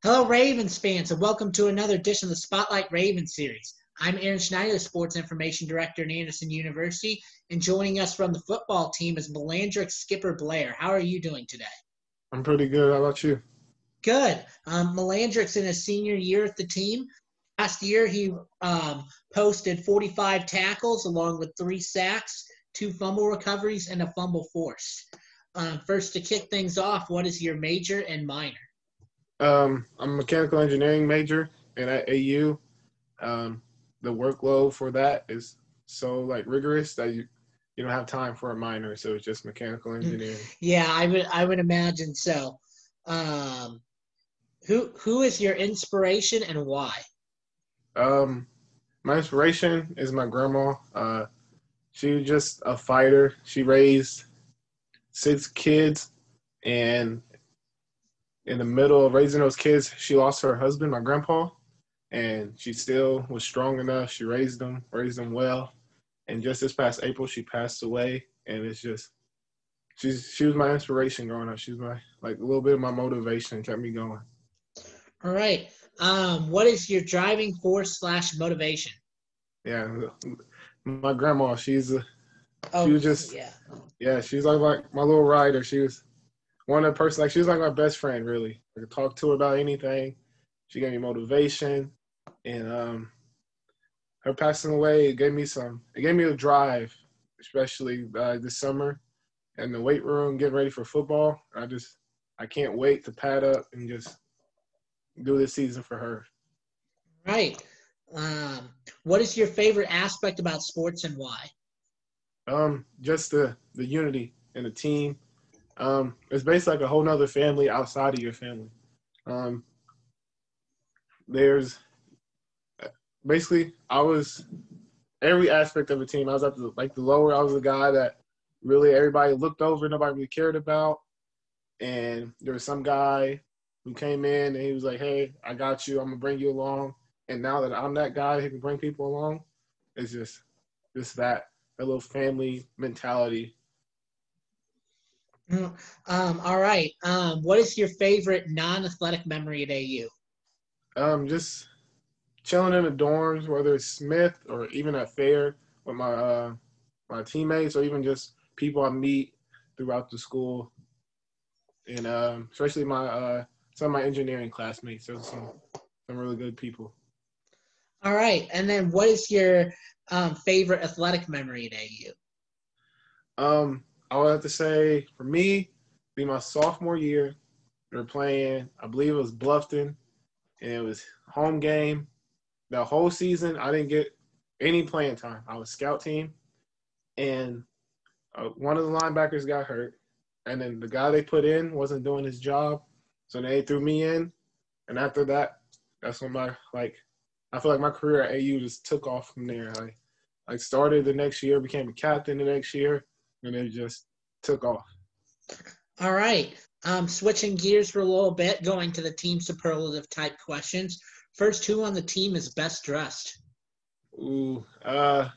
Hello, Ravens fans, and welcome to another edition of the Spotlight Ravens series. I'm Aaron Schneider, Sports Information Director at Anderson University, and joining us from the football team is Malandric Skipper-Blair. How are you doing today? I'm pretty good. How about you? Good. Malandric's in his senior year at the team. Last year, he posted 45 tackles along with 3 sacks, 2 fumble recoveries, and a fumble forced. First, to kick things off, what is your major and minor? I'm a mechanical engineering major, and at AU, the workload for that is so rigorous that you don't have time for a minor, so it's just mechanical engineering. Yeah, I would imagine so. Who is your inspiration and why? My inspiration is my grandma. She was just a fighter. She raised 6 kids, and in the middle of raising those kids, she lost her husband, my grandpa, and she still was strong enough. She raised them well. And just this past April, she passed away. And it's just, she was my inspiration growing up. She was my, a little bit of my motivation, kept me going. All right. What is your driving force / motivation? Yeah, my grandma, she's like my little rider. She was one of the person, she was like my best friend, really. I could talk to her about anything. She gave me motivation, and her passing away, it gave me a drive, especially this summer, in the weight room, getting ready for football. I can't wait to pad up and just do this season for her. Right. What is your favorite aspect about sports and why? Just the unity in the team. It's basically like a whole nother family outside of your family. There's basically, I was every aspect of the team. I was at the lower. I was the guy that really everybody looked over, nobody really cared about. And there was some guy who came in and he was like, "Hey, I got you. I'm gonna bring you along." And now that I'm that guy who can bring people along, it's just that little family mentality. All right. What is your favorite non-athletic memory at AU? Just chilling in the dorms, whether it's Smith or even at Fair with my teammates, or even just people I meet throughout the school, and especially some of my engineering classmates. There's some really good people. All right. And then what is your favorite athletic memory at AU? I would have to say, for me, be my sophomore year. We were playing, I believe it was Bluffton, and it was home game. The whole season, I didn't get any playing time. I was scout team, and one of the linebackers got hurt, and then the guy they put in wasn't doing his job, so they threw me in. And after that, that's when I feel like my career at AU just took off from there. I started the next year, became a captain the next year, and it just took off. All right. Switching gears for a little bit, going to the team superlative type questions. First, who on the team is best dressed? Ooh, I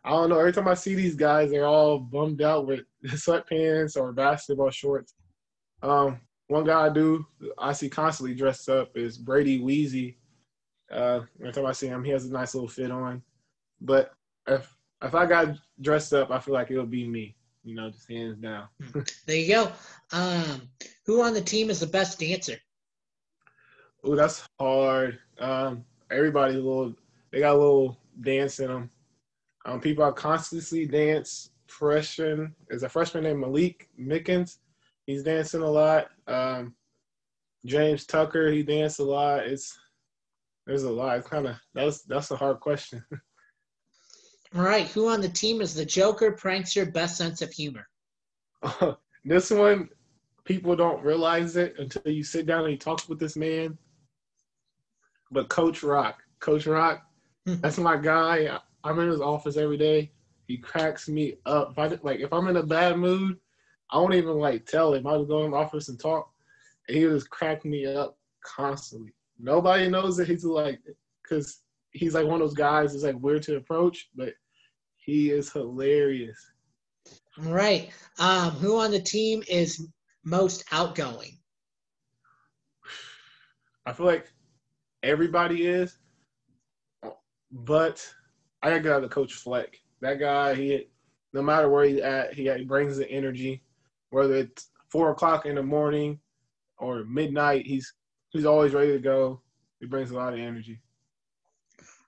don't know. Every time I see these guys, they're all bummed out with sweatpants or basketball shorts. One guy I see constantly dressed up is Brady Weezy. Every time I see him, he has a nice little fit on. But if I got dressed up, I feel like it'll be me, just hands down. There you go. Who on the team is the best dancer? Ooh, that's hard. Everybody they got a little dance in them. People I constantly dance. There's a freshman named Malik Mickens. He's dancing a lot. James Tucker, he danced a lot. There's a lot. It's that's a hard question. All right. Who on the team is the joker, prankster, best sense of humor? This one, people don't realize it until you sit down and you talk with this man. But Coach Rock, that's my guy. I'm in his office every day. He cracks me up. If I'm in a bad mood, I won't even tell him. I would go in the office and talk, and he would just crack me up constantly. Nobody knows that because he's one of those guys that's weird to approach, but he is hilarious. All right. Who on the team is most outgoing? I feel like everybody is, but I got to Coach Fleck. That guy, no matter where he's at, he brings the energy. Whether it's 4 o'clock in the morning or midnight, he's always ready to go. He brings a lot of energy.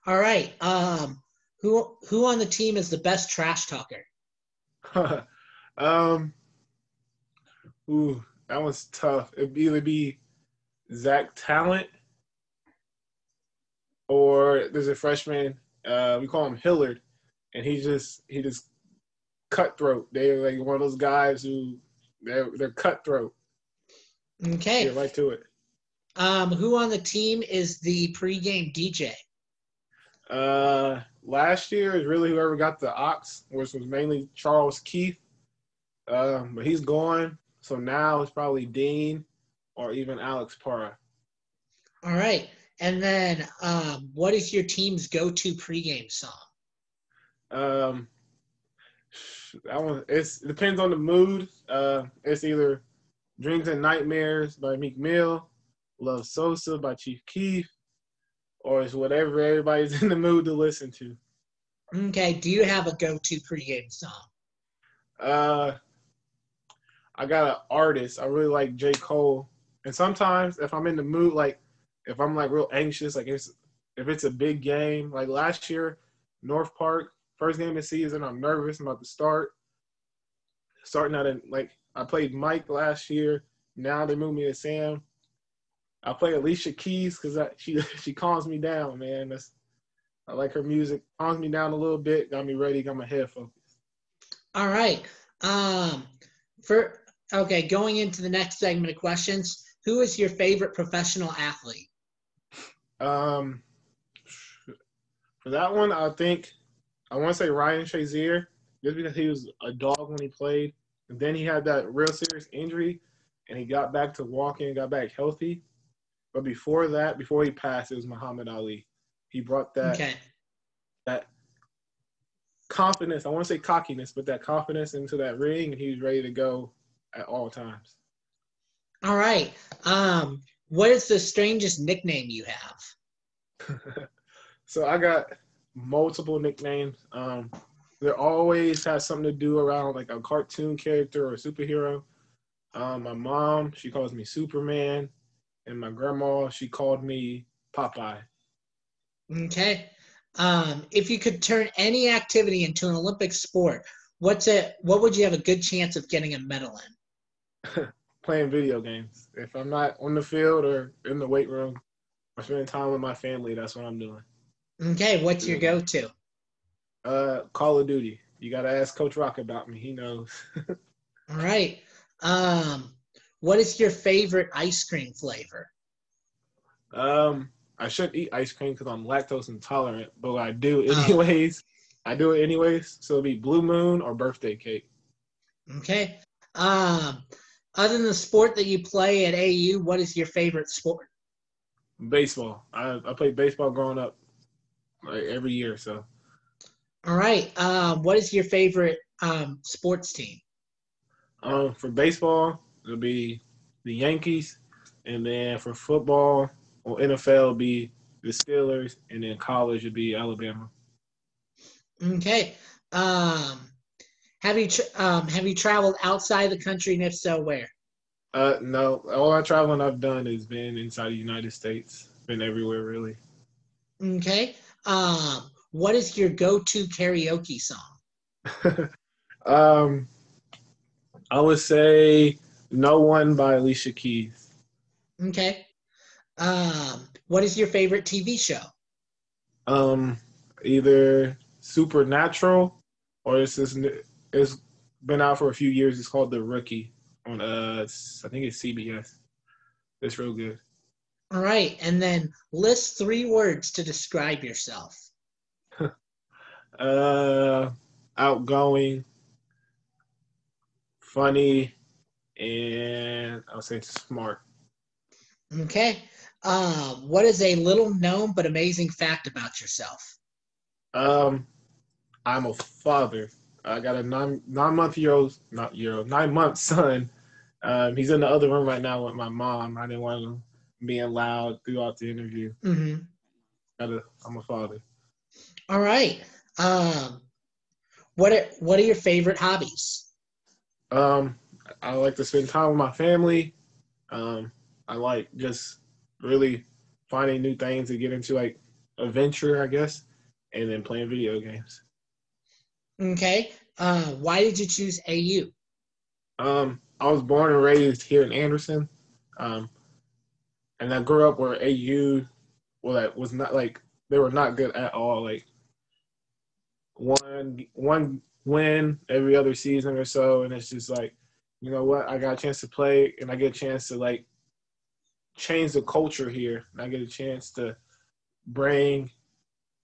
All right. Who on the team is the best trash talker? That one's tough. It'd either be Zach Talent or there's a freshman, we call him Hillard, and he just cutthroat. They're like one of those guys who they're cutthroat. Okay. Get right to it. Who on the team is the pregame DJ? Last year is really whoever got the ox, which was mainly Charles Keith. But he's gone, so now it's probably Dean or even Alex Parra. All right. And then what is your team's go-to pregame song? That one, it depends on the mood. It's either Dreams and Nightmares by Meek Mill, Love Sosa by Chief Keef, or it's whatever everybody's in the mood to listen to. Okay. Do you have a go-to pregame song? I got an artist. I really like J. Cole. And sometimes if I'm in the mood, like if I'm like real anxious, like if it's a big game, like last year, North Park, first game of the season, I'm nervous. I'm about to start. Starting out I played Mike last year. Now they moved me to Sam. I play Alicia Keys because she calms me down, man. I like her music. Calms me down a little bit. Got me ready. Got my head focused. All right. Going into the next segment of questions, who is your favorite professional athlete? For that one, I want to say Ryan Shazier, just because he was a dog when he played. And then he had that real serious injury, and he got back to walking, got back healthy. But before that, before he passed, it was Muhammad Ali. He brought that confidence, I want to say cockiness, but that confidence into that ring, and he was ready to go at all times. All right. What is the strangest nickname you have? So I got multiple nicknames. There always has something to do around like a cartoon character or a superhero. My mom, she calls me Superman, and my grandma, she called me Popeye. Okay. If you could turn any activity into an Olympic sport, what would you have a good chance of getting a medal in? Playing video games. If I'm not on the field or in the weight room, I'm spending time with my family. That's what I'm doing. Okay. What's your go-to? Call of Duty. You got to ask Coach Rock about me. He knows. All right. What is your favorite ice cream flavor? I shouldn't eat ice cream because I'm lactose intolerant, but I do anyways. I do it anyways. So it'll be Blue Moon or birthday cake. Okay. Other than the sport that you play at AU, what is your favorite sport? Baseball. I played baseball growing up, like every year. So. All right. What is your favorite sports team? For baseball, it'll be the Yankees, and then for football or NFL, it'll be the Steelers, and then college it'll be Alabama. Okay. Have you traveled outside the country, and if so, where? No. All my traveling I've done has been inside the United States. Been everywhere, really. Okay. What is your go-to karaoke song? I would say No One by Alicia Keys. Okay. What is your favorite TV show? Either Supernatural or it's been out for a few years. It's called The Rookie on I think it's CBS. It's real good. All right, and then list 3 words to describe yourself. Outgoing, funny, and I'll say smart. Okay. What is a little known but amazing fact about yourself? I'm a father. I got a 9-month son. He's in the other room right now with my mom. I didn't want to being loud throughout the interview. Mm-hmm. I'm a father. All right. What are your favorite hobbies? I like to spend time with my family. I like just really finding new things to get into, like adventure, I guess, and then playing video games. Okay. Why did you choose AU? I was born and raised here in Anderson, and I grew up where AU, well, that was not like they were not good at all. Like one win every other season or so, and it's just like, you know what? I got a chance to play, and I get a chance to like change the culture here. And I get a chance to bring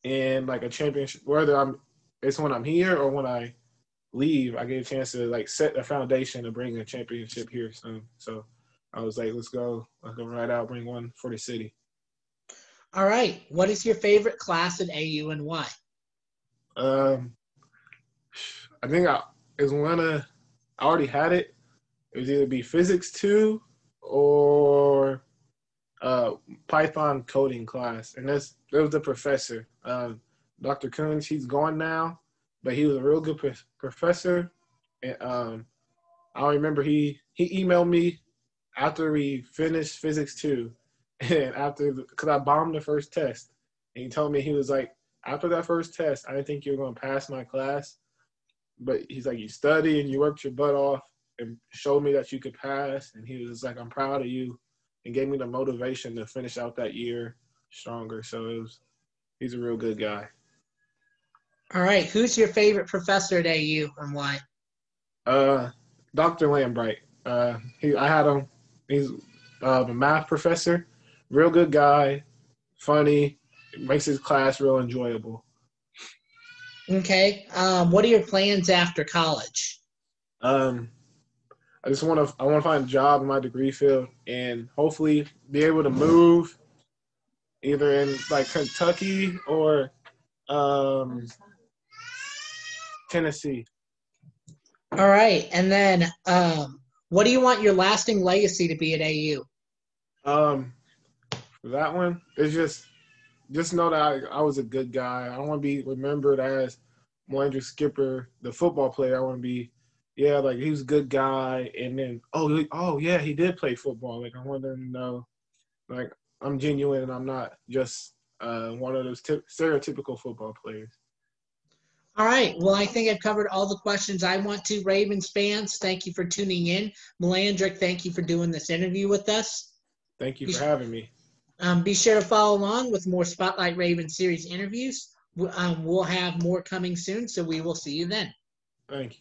in like a championship, whether it's when I'm here or when I leave, I get a chance to like set the foundation to bring a championship here soon. So I was like, let's go right out, bring one for the city. All right. What is your favorite class at AU and why? I think I already had it. It was either be physics 2 or Python coding class, and it was the professor, Dr. Coons. He's gone now, but he was a real good professor. And I remember he emailed me after we finished physics 2, and because I bombed the first test, and he told me, he was like, after that first test, I didn't think you were going to pass my class, but he's like, you studied and you worked your butt off and showed me that you could pass, and he was like, I'm proud of you, and gave me the motivation to finish out that year stronger. So he's a real good guy. All right. Who's your favorite professor at AU and why? Dr. Lambright. I had him. He's a math professor, real good guy, funny, makes his class real enjoyable. Okay. What are your plans after college? I want to find a job in my degree field and hopefully be able to move either in like Kentucky or Tennessee. All right. And then what do you want your lasting legacy to be at AU? For that one, it's just know that I was a good guy. I don't want to be remembered as Malandric Skipper, the football player. I want to be, yeah, like he was a good guy. And then, oh yeah, he did play football. Like I want them to know, like I'm genuine and I'm not just one of those stereotypical football players. All right. Well, I think I've covered all the questions I want to. Ravens fans, thank you for tuning in. Malandric, thank you for doing this interview with us. Thank you for having me. Be sure to follow along with more Spotlight Ravens series interviews. We'll have more coming soon, so we will see you then. Thank you.